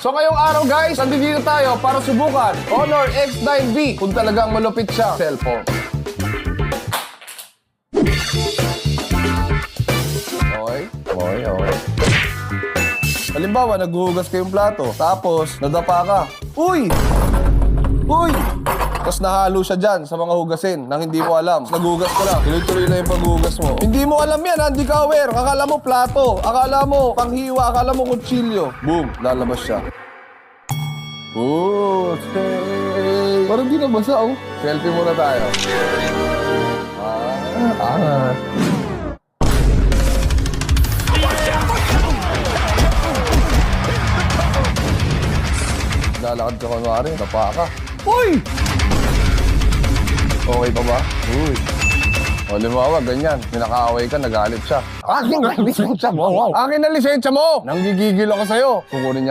So ngayong araw guys, nandito tayo para subukan Honor X9B kung talagang malupit siya cellphone. Okay. Halimbawa, naghuhugas kayong plato, tapos nadapa ka. Uy! Tapos nahalo siya dyan sa mga hugasin nang hindi mo alam. Naghugas ka lang. Tuloy-tuloy na yung paghugas mo. Hindi mo alam yan, hindi ka aware. Akala mo plato, akala mo panghiwa, akala mo kutsilyo. Boom! Lalabas siya. Parang di nabasa, oh. Selfie muna tayo. Lalakad ka kunwari, tapa ka. Uy! Okay pa ba? Uy. O, limawa, ganyan. Pinakaaway ka, nagalit siya. Akin na lisensya mo! Akin na lisensya mo! Nanggigigil ako sa'yo. Kukunin niya